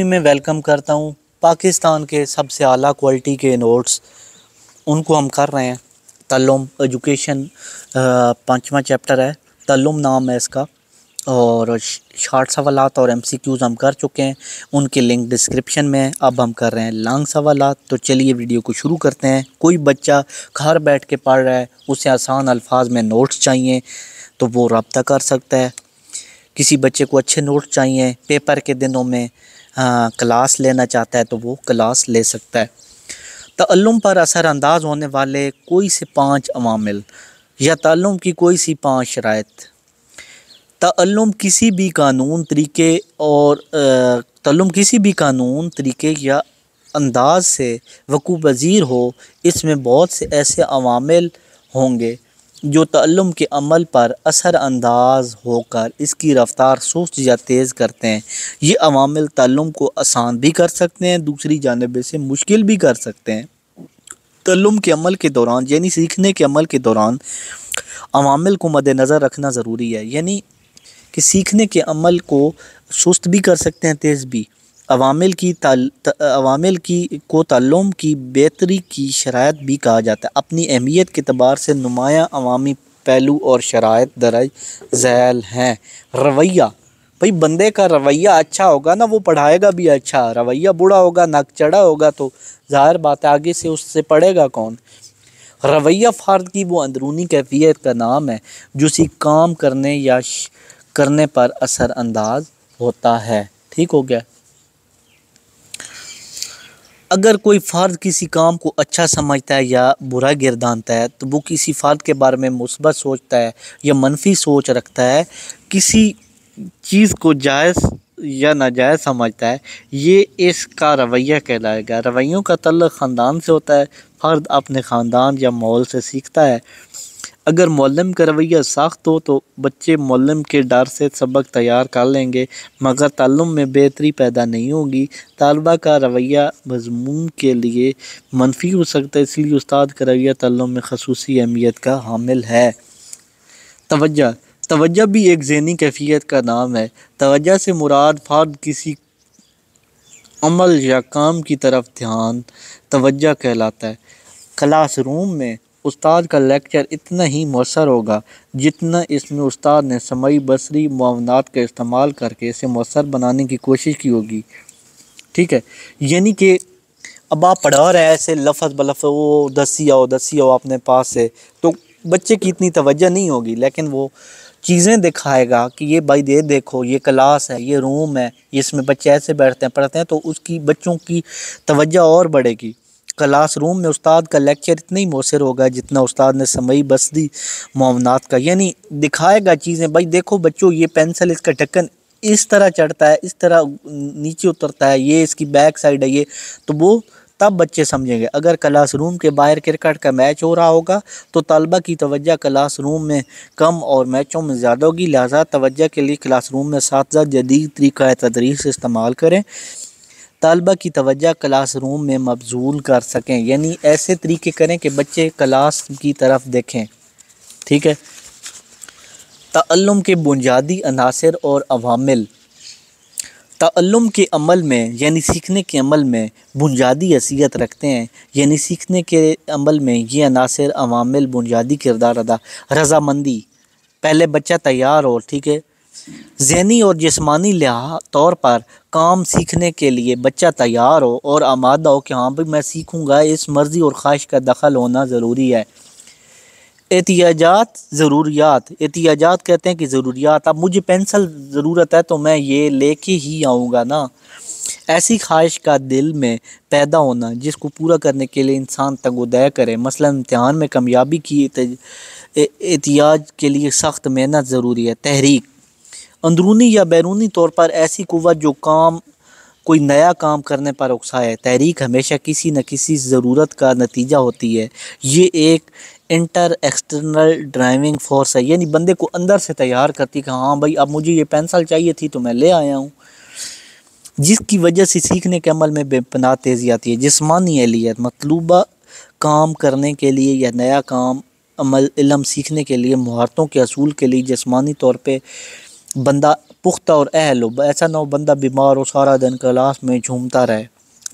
मैं वेलकम करता हूँ पाकिस्तान के सबसे आला क्वालिटी के नोट्स उनको हम कर रहे हैं। तल्लुम एजुकेशन पाँचवा चैप्टर है, तल्लुम नाम है इसका। और शार्ट सवालात और एमसीक्यूज़ हम कर चुके हैं, उनके लिंक डिस्क्रिप्शन में है। अब हम कर रहे हैं लॉन्ग सवालात। तो चलिए वीडियो को शुरू करते हैं। कोई बच्चा घर बैठ के पढ़ रहा है, उसे आसान अल्फाज में नोट्स चाहिए तो वो रब्ता कर सकता है। किसी बच्चे को अच्छे नोट्स चाहिए, पेपर के दिनों में क्लास लेना चाहता है तो वो क्लास ले सकता है। तअल्लुम पर असरअंदाज होने वाले कोई से 5 अवामिल या तअल्लुम की कोई सी 5 शराइत। तअल्लुम किसी भी कानून तरीके या अंदाज से वकूफ़ पज़ीर हो, इसमें बहुत से ऐसे अवामिल होंगे जो तअल्लुम के अमल पर असरअंदाज होकर इसकी रफ़्तार सुस्त या तेज़ करते हैं। ये अवामिल तअल्लुम को आसान भी कर सकते हैं, दूसरी जानिब से मुश्किल भी कर सकते हैं। तअल्लुम के अमल के दौरान यानी सीखने के अमल के दौरान अवामिल को मद्देनज़र रखना ज़रूरी है। यानी कि सीखने के अमल को सुस्त भी कर सकते हैं, तेज़ भी। अवामिल की को तअल्लुम की बेहतरी की शराइत भी कहा जाता है। अपनी अहमियत के एतबार से नुमायाँ अवामी पहलू और शराइत दर्ज झैल हैं। रवैया, भाई बंदे का रवैया अच्छा होगा ना, वो पढ़ाएगा भी अच्छा। रवैया बुरा होगा, नक चढ़ा होगा तो ज़ाहिर बात है आगे से उससे पढ़ेगा कौन। रवैया फ़र्द की वो अंदरूनी कैफियत का नाम है जो उसी काम करने पर असरअंदाज होता है। ठीक हो गया। अगर कोई फ़र्द किसी काम को अच्छा समझता है या बुरा गिरदानता है तो वो किसी फ़र्द के बारे में मुस्बत सोचता है या मनफी सोच रखता है, किसी चीज़ को जायज़ या नाजायज़ समझता है, ये इसका रवैया कहलाएगा। रवैयों का तल्लुक़ ख़ानदान से होता है। फ़र्द अपने ख़ानदान या माहौल से सीखता है। अगर मुअल्लिम का रवैया सख्त हो तो बच्चे मुअल्लिम के डर से सबक तैयार कर लेंगे, मगर ताल्लुम में बेहतरी पैदा नहीं होगी। तालबा का रवैया मज़मून के लिए मनफी हो सकता है, इसलिए उस्ताद का रवैया ताल्लुम में ख़ुसूसी अहमियत का हामिल है। तवज्जो, तवज्जो भी एक ज़हनी कैफियत का नाम है। तवज्जो से मुराद फ़र्द किसी अमल या काम की तरफ ध्यान तवज्जो कहलाता है। क्लासरूम में उस्ताद का लेक्चर इतना ही मौसर होगा जितना इसमें उस्ताद ने समई बसरी मुआवनात का इस्तेमाल करके इसे मौसर बनाने की कोशिश की होगी। ठीक है, यानी कि अब आप पढ़ा रहे हैं ऐसे लफ्ज़ बलफ़, वो दसी आओ अपने पास से, तो बच्चे की इतनी तवज्जो नहीं होगी, लेकिन वो चीज़ें दिखाएगा कि ये भाई ये देखो, ये क्लास है, ये रूम है, इसमें बच्चे ऐसे बैठते हैं पढ़ते हैं, तो उसकी बच्चों की तवज्जो और बढ़ेगी। क्लासरूम में उस्ताद का लेक्चर इतना ही मौसर होगा जितना उस्ताद ने समई बसरी मुआवनात का, यानी दिखाएगा चीज़ें। भाई देखो बच्चों, ये पेंसिल, इसका ढक्कन इस तरह चढ़ता है, इस तरह नीचे उतरता है, ये इसकी बैक साइड है, ये तो वो तब बच्चे समझेंगे। अगर क्लासरूम के बाहर क्रिकेट का मैच हो रहा होगा तो तलबा की तवज्जो क्लासरूम में कम और मैचों में ज़्यादा होगी, लिहाजा तवज्जो के लिए क्लासरूम में साथ जदीद तरीक़ा तदरीस इस्तेमाल करें, तलबा की तवज्जो क्लासरूम में मबज़ूल कर सकें। यानी ऐसे तरीके करें कि बच्चे क्लास की तरफ देखें। ठीक है। तअल्लुम के बुनियादी अनासर और अवामिल। तअल्लुम के अमल में यानी सीखने के अमल में बुनियादी हैसियत रखते हैं, यानी सीखने के अमल में ये अनासर अवामिल बुनियादी किरदार अदा। रज़ामंदी, पहले बच्चा तैयार हो, ठीक है, ज़हनी और जिस्मानी तौर पर काम सीखने के लिए बच्चा तैयार हो और आमादा हो कि हाँ भाई मैं सीखूँगा, इस मर्ज़ी और ख्वाहिश का दखल होना ज़रूरी है। एहतियाजात, ज़रूरियात। एहतियाजात कहते हैं कि ज़रूरियात, अब मुझे पेंसिल ज़रूरत है तो मैं ये लेके ही आऊँगा ना। ऐसी ख्वाहिश का दिल में पैदा होना जिसको पूरा करने के लिए इंसान तगोदय करे। मसलन इम्तिहान में कामयाबी की एहतियाज के लिए सख्त मेहनत ज़रूरी है। तहरीक, अंदरूनी या बैरूनी तौर पर ऐसी क़ुव्वत जो कोई नया काम करने पर उकसाए। तहरीक हमेशा किसी न किसी ज़रूरत का नतीजा होती है। ये एक इंटर एक्सटर्नल ड्राइविंग फोर्स है, यानी बंदे को अंदर से तैयार करती कि हाँ भाई अब मुझे ये पेंसिल चाहिए थी तो मैं ले आया हूँ, जिसकी वजह से सीखने के अमल में बेपनाह तेज़ी आती है। जिस्मानी एहलियत, मतलूबा काम करने के लिए या नया काम इल्म सीखने के लिए महारतों के असूल के लिए जिस्मानी तौर पे बंदा पुख्ता और अहल हो। ऐसा ना हो बंदा बीमार हो सारा दिन क्लास में झूमता रहे,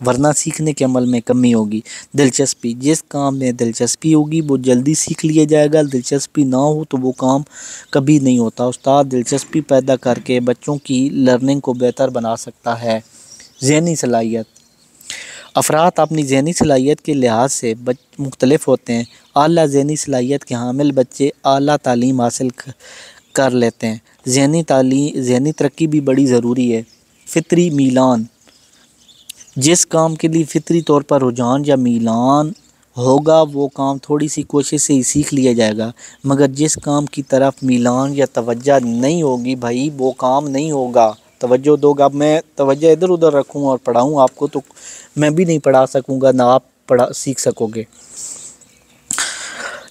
वरना सीखने के अमल में कमी होगी। दिलचस्पी, जिस काम में दिलचस्पी होगी वो जल्दी सीख लिया जाएगा, दिलचस्पी ना हो तो वो काम कभी नहीं होता। उस्ताद दिलचस्पी पैदा करके बच्चों की लर्निंग को बेहतर बना सकता है। ज़हनी सलाहियत, अफराद अपनी ज़हनी सलाहियत के लिहाज से मुख्तलिफ होते हैं। आला ज़हनी सलाहियत के हामिल बच्चे आला तालीम हासिल कर लेते हैं। ज़हनी तरक्की भी बड़ी ज़रूरी है। फ़ितरी मीलान, जिस काम के लिए फ़ितरी तौर पर रुझान या मीलान होगा वो काम थोड़ी सी कोशिश से ही सीख लिया जाएगा, मगर जिस काम की तरफ मीलान या तवज्जो नहीं होगी भाई वो काम नहीं होगा। तवज्जो दोगा, मैं तवज्जो इधर उधर रखूँ और पढ़ाऊँ आपको तो मैं भी नहीं पढ़ा सकूँगा, ना आप सीख सकोगे।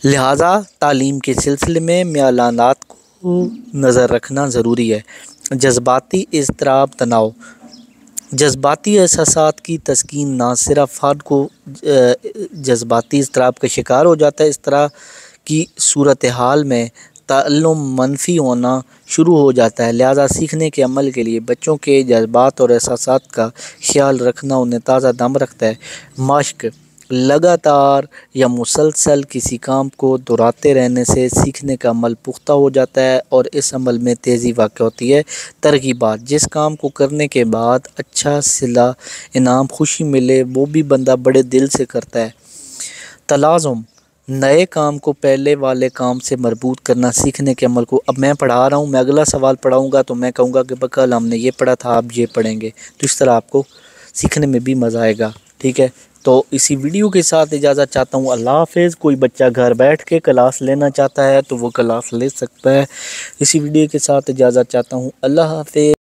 लिहाजा तालीम के सिलसिले में मियालानात को नज़र रखना ज़रूरी है। जज्बाती इज़्तिराब तनाव, जज्बाती एहसासात की तस्कीन ना सिर्फ फ़र्द को जज्बाती इज़्तिराब का शिकार हो जाता है, इस तरह की सूरत हाल में ताल्लुम मनफी होना शुरू हो जाता है। लिहाजा सीखने के अमल के लिए बच्चों के जज्बात और एहसासात का ख्याल रखना उन्हें ताज़ा दम रखता है। मश्क, लगातार या मुसलसल किसी काम को दोहराते रहने से सीखने का अमल पुख्ता हो जाता है और इस अमल में तेज़ी वाक़ होती है। तरग़ीबात, जिस काम को करने के बाद अच्छा सिला इनाम खुशी मिले वो भी बंदा बड़े दिल से करता है। तलाज़ुम, नए काम को पहले वाले काम से मरबूत करना सीखने के अमल को। अब मैं पढ़ा रहा हूँ, मैं अगला सवाल पढ़ाऊँगा तो मैं कहूँगा कि कल हमने ये पढ़ा था, आप ये पढ़ेंगे, तो इस तरह आपको सीखने में भी मज़ा आएगा। ठीक है, तो इसी वीडियो के साथ इजाज़त चाहता हूँ। अल्लाह हाफ़िज़। कोई बच्चा घर बैठ के क्लास लेना चाहता है तो वो क्लास ले सकता है। इसी वीडियो के साथ इजाज़त चाहता हूँ। अल्लाह हाफ़िज़।